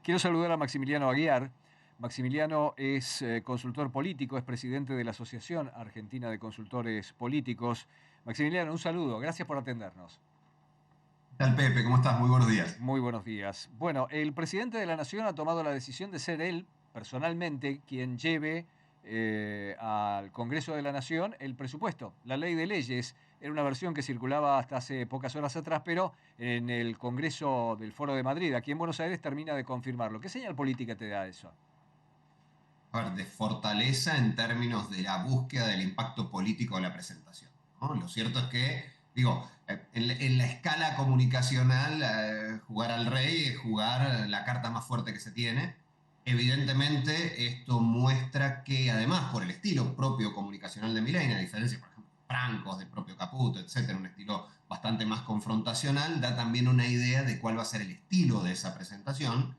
Quiero saludar a Maximiliano Aguiar. Maximiliano es consultor político, es presidente de la Asociación Argentina de Consultores Políticos. Maximiliano, un saludo, gracias por atendernos. ¿Qué tal, Pepe? ¿Cómo estás? Muy buenos días. Muy buenos días. Bueno, el presidente de la Nación ha tomado la decisión de ser él, personalmente, quien lleve al Congreso de la Nación el presupuesto. La ley de leyes era una versión que circulaba hasta hace pocas horas atrás, pero en el Congreso del Foro de Madrid, aquí en Buenos Aires, termina de confirmarlo. ¿Qué señal política te da eso? A ver, de fortaleza en términos de la búsqueda del impacto político de la presentación, ¿no? Lo cierto es que, digo, en la escala comunicacional, jugar al rey es jugar la carta más fuerte que se tiene. Evidentemente, esto muestra que, además, por el estilo propio comunicacional de Milei, a diferencia, por ejemplo, de Francos, del propio Caputo, etcétera, un estilo bastante más confrontacional, da también una idea de cuál va a ser el estilo de esa presentación.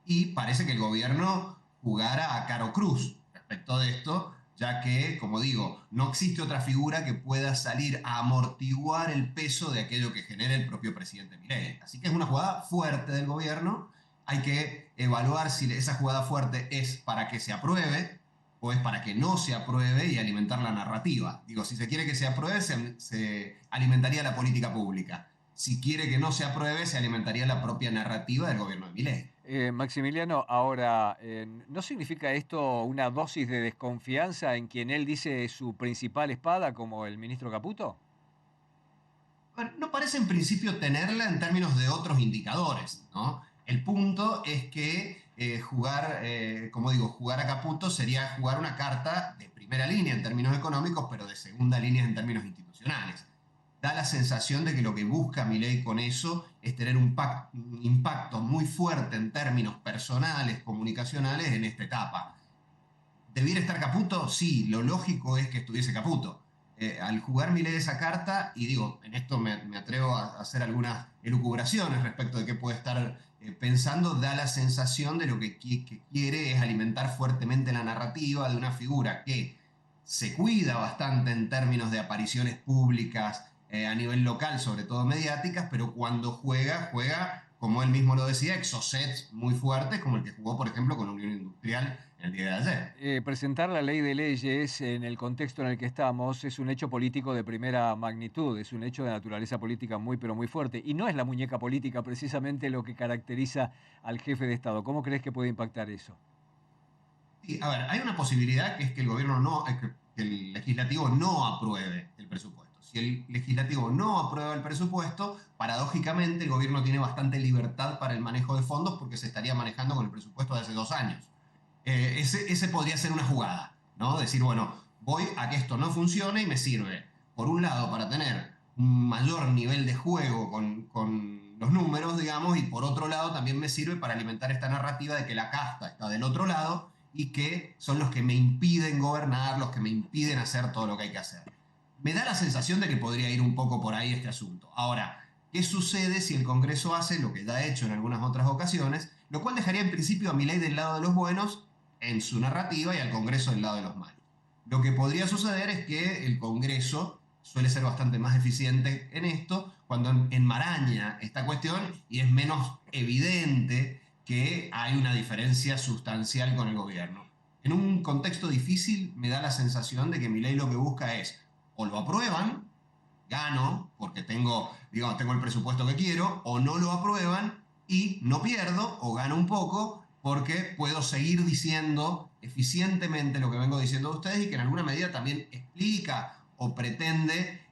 Y parece que el gobierno jugara a Caro Cruz respecto de esto, ya que, como digo, no existe otra figura que pueda salir a amortiguar el peso de aquello que genera el propio presidente Milei. Así que es una jugada fuerte del gobierno. Hay que evaluar si esa jugada fuerte es para que se apruebe o es para que no se apruebe y alimentar la narrativa. Digo, si se quiere que se apruebe, se alimentaría la política pública. Si quiere que no se apruebe, se alimentaría la propia narrativa del gobierno de Milei. Maximiliano, ahora, ¿no significa esto una dosis de desconfianza en quien él dice es su principal espada, como el ministro Caputo? Bueno, no parece en principio tenerla en términos de otros indicadores, ¿no? El punto es que como digo, jugar a Caputo sería jugar una carta de primera línea en términos económicos, pero de segunda línea en términos institucionales. Da la sensación de que lo que busca Milei con eso es tener un impacto muy fuerte en términos personales, comunicacionales en esta etapa. ¿Debiera estar Caputo? Sí, lo lógico es que estuviese Caputo. Al jugar Milei esa carta, y digo, en esto me atrevo a hacer algunas elucubraciones respecto de qué puede estar pensando, da la sensación de lo que quiere es alimentar fuertemente la narrativa de una figura que se cuida bastante en términos de apariciones públicas a nivel local, sobre todo mediáticas, pero cuando juega, como él mismo lo decía, exocets muy fuertes, como el que jugó, por ejemplo, con Unión Industrial el día de ayer. Presentar la ley de leyes en el contexto en el que estamos es un hecho político de primera magnitud, es un hecho de naturaleza política muy pero muy fuerte y no es la muñeca política precisamente lo que caracteriza al jefe de Estado. ¿Cómo crees que puede impactar eso? Sí, a ver, hay una posibilidad que es que el gobierno no, que el legislativo no apruebe el presupuesto. Si el legislativo no aprueba el presupuesto, paradójicamente el gobierno tiene bastante libertad para el manejo de fondos porque se estaría manejando con el presupuesto de hace 2 años. Ese podría ser una jugada, ¿no? Decir, bueno, voy a que esto no funcione y me sirve, por un lado, para tener un mayor nivel de juego con los números, digamos, y por otro lado también me sirve para alimentar esta narrativa de que la casta está del otro lado y que son los que me impiden gobernar, los que me impiden hacer todo lo que hay que hacer. Me da la sensación de que podría ir un poco por ahí este asunto. Ahora, ¿qué sucede si el Congreso hace lo que ya ha hecho en algunas otras ocasiones? Lo cual dejaría en principio a Milei del lado de los buenos en su narrativa y al Congreso del lado de los malos. Lo que podría suceder es que el Congreso suele ser bastante más eficiente en esto cuando enmaraña esta cuestión y es menos evidente que hay una diferencia sustancial con el gobierno. En un contexto difícil me da la sensación de que Milei lo que busca es o lo aprueban, gano porque tengo, digamos, tengo el presupuesto que quiero, o no lo aprueban y no pierdo o gano un poco porque puedo seguir diciendo eficientemente lo que vengo diciendo a ustedes y que en alguna medida también explica o pretende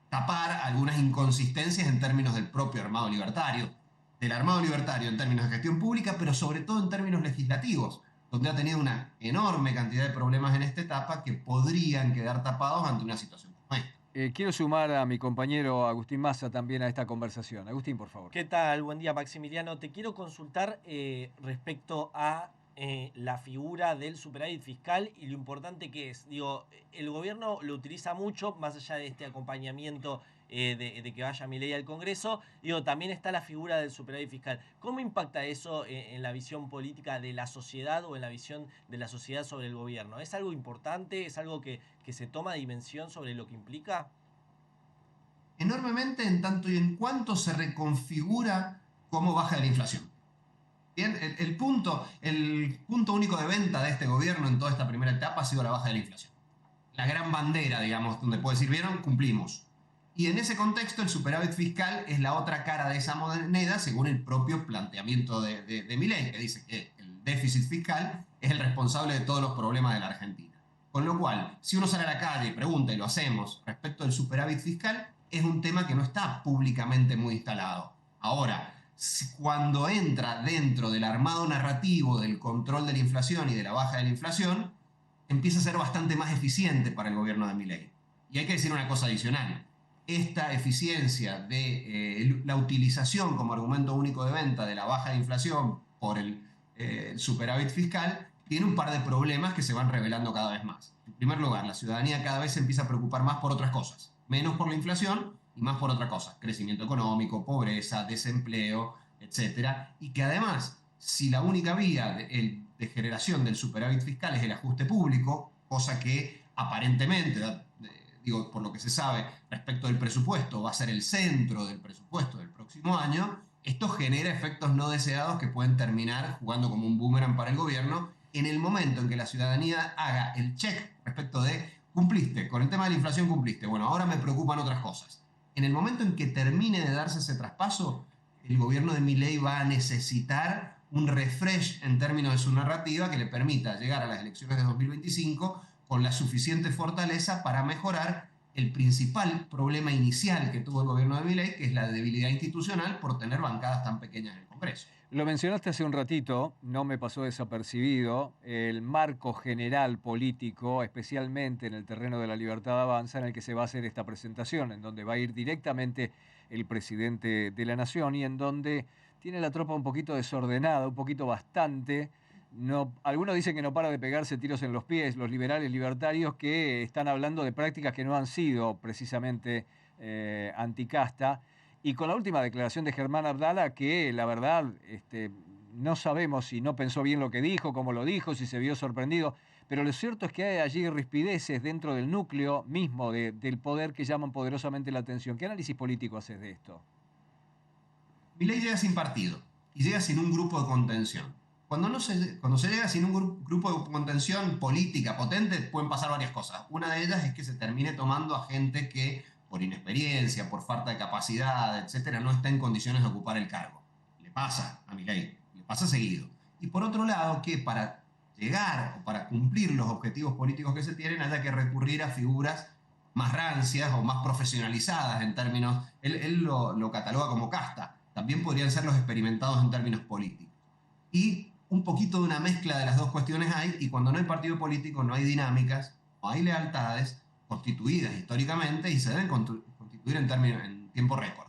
tapar algunas inconsistencias en términos del propio armado libertario, del armado libertario en términos de gestión pública, pero sobre todo en términos legislativos, donde ha tenido una enorme cantidad de problemas en esta etapa que podrían quedar tapados ante una situación como esta. Quiero sumar a mi compañero Agustín Massa también a esta conversación. Agustín, por favor. ¿Qué tal? Buen día, Maximiliano. Te quiero consultar respecto a la figura del superávit fiscal y lo importante que es. Digo, el gobierno lo utiliza mucho, más allá de este acompañamiento de que vaya Milei al Congreso. Digo, también está la figura del superávit fiscal. ¿Cómo impacta eso en la visión política de la sociedad o en la visión de la sociedad sobre el gobierno? ¿Es algo importante? ¿Es algo que se toma dimensión sobre lo que implica? Enormemente en tanto y en cuanto se reconfigura cómo baja la inflación. Bien, el punto único de venta de este gobierno en toda esta primera etapa ha sido la baja de la inflación. La gran bandera, digamos, donde puede decir, vieron, cumplimos. Y en ese contexto, el superávit fiscal es la otra cara de esa moneda, según el propio planteamiento de Milei, que dice que el déficit fiscal es el responsable de todos los problemas de la Argentina. Con lo cual, si uno sale a la calle y pregunta, y lo hacemos, respecto del superávit fiscal, es un tema que no está públicamente muy instalado. Ahora, cuando entra dentro del armado narrativo del control de la inflación y de la baja de la inflación, empieza a ser bastante más eficiente para el gobierno de Milei. Y hay que decir una cosa adicional. Esta eficiencia de la utilización como argumento único de venta de la baja de inflación por el superávit fiscal tiene un par de problemas que se van revelando cada vez más. En primer lugar, la ciudadanía cada vez se empieza a preocupar más por otras cosas, menos por la inflación y más por otra cosa, crecimiento económico, pobreza, desempleo, etcétera, y que además, si la única vía de generación del superávit fiscal es el ajuste público, cosa que aparentemente, digo, por lo que se sabe respecto del presupuesto, va a ser el centro del presupuesto del próximo año, esto genera efectos no deseados que pueden terminar jugando como un boomerang para el gobierno en el momento en que la ciudadanía haga el check respecto de cumpliste, con el tema de la inflación cumpliste, bueno, ahora me preocupan otras cosas. En el momento en que termine de darse ese traspaso, el gobierno de Milei va a necesitar un refresh en términos de su narrativa que le permita llegar a las elecciones de 2025 con la suficiente fortaleza para mejorar el principal problema inicial que tuvo el gobierno de Milei, que es la debilidad institucional por tener bancadas tan pequeñas en el Congreso. Lo mencionaste hace un ratito, no me pasó desapercibido, el marco general político, especialmente en el terreno de la Libertad Avanza, en el que se va a hacer esta presentación, en donde va a ir directamente el presidente de la Nación y en donde tiene la tropa un poquito desordenada, un poquito bastante. No, algunos dicen que no para de pegarse tiros en los pies, los liberales libertarios que están hablando de prácticas que no han sido precisamente anticasta. Y con la última declaración de Germán Abdala, que la verdad no sabemos si no pensó bien lo que dijo, cómo lo dijo, si se vio sorprendido, pero lo cierto es que hay allí rispideces dentro del núcleo mismo del poder que llaman poderosamente la atención. ¿Qué análisis político haces de esto? Milei llega sin partido y llega sin un grupo de contención. Cuando se llega sin un grupo de contención política potente, pueden pasar varias cosas. Una de ellas es que se termine tomando a gente que, por inexperiencia, por falta de capacidad, etcétera, no está en condiciones de ocupar el cargo. Le pasa a Milei, le pasa seguido. Y por otro lado, que para llegar o para cumplir los objetivos políticos que se tienen, haya que recurrir a figuras más rancias o más profesionalizadas en términos, él lo cataloga como casta, también podrían ser los experimentados en términos políticos. Y un poquito de una mezcla de las dos cuestiones hay, y cuando no hay partido político no hay dinámicas, no hay lealtades constituidas históricamente y se deben constituir en tiempo récord.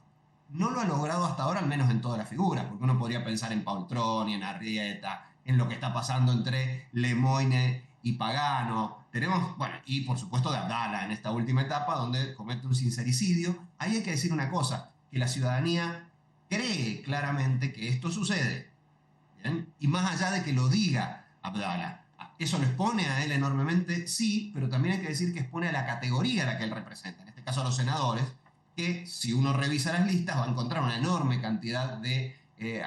No lo ha logrado hasta ahora, al menos en toda la figura, porque uno podría pensar en Paultroni, en Arrieta, en lo que está pasando entre Lemoine y Pagano. Tenemos, bueno, y por supuesto de Abdala en esta última etapa, donde comete un sincericidio. Ahí hay que decir una cosa, que la ciudadanía cree claramente que esto sucede. ¿Bien? Y más allá de que lo diga Abdala, ¿eso lo expone a él enormemente? Sí, pero también hay que decir que expone a la categoría a la que él representa, en este caso a los senadores, que si uno revisa las listas va a encontrar una enorme cantidad de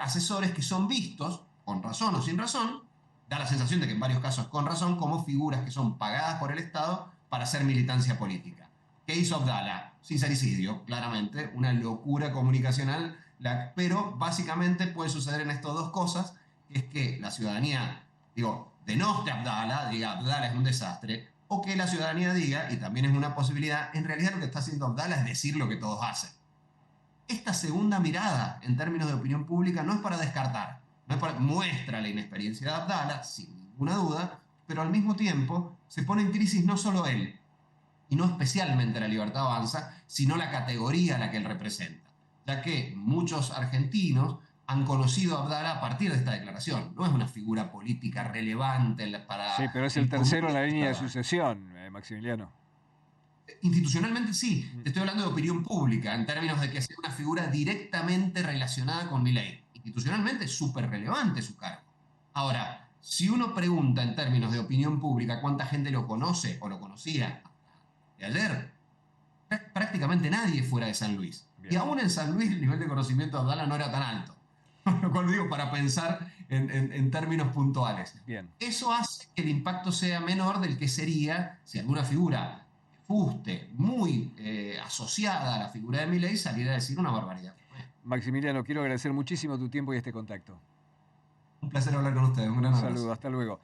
asesores que son vistos, con razón o sin razón, da la sensación de que en varios casos con razón, como figuras que son pagadas por el Estado para hacer militancia política. ¿Qué hizo Abdala? Sincericidio, claramente, una locura comunicacional, pero básicamente puede suceder en estas dos cosas, que es que la ciudadanía, digo, denoste a Abdala, diga Abdala es un desastre, o que la ciudadanía diga, y también es una posibilidad, en realidad lo que está haciendo Abdala es decir lo que todos hacen. Esta segunda mirada en términos de opinión pública no es para descartar, muestra la inexperiencia de Abdala, sin ninguna duda, pero al mismo tiempo se pone en crisis no solo él, y no especialmente la Libertad Avanza, sino la categoría a la que él representa, ya que muchos argentinos han conocido a Abdala a partir de esta declaración. No es una figura política relevante para... Sí, pero es el tercero en la línea de sucesión, Maximiliano. Institucionalmente sí, te estoy hablando de opinión pública, en términos de que sea una figura directamente relacionada con Milei. Institucionalmente es súper relevante su cargo. Ahora, si uno pregunta en términos de opinión pública cuánta gente lo conoce o lo conocía de ayer, prácticamente nadie fuera de San Luis. Bien. Y aún en San Luis el nivel de conocimiento de Abdala no era tan alto. Cuando digo para pensar en términos puntuales. Bien. Eso hace que el impacto sea menor del que sería si alguna figura fuste muy asociada a la figura de Milei saliera a decir una barbaridad. Maximiliano, quiero agradecer muchísimo tu tiempo y este contacto. Un placer hablar con ustedes. Un gran Un abrazo. saludo, hasta luego.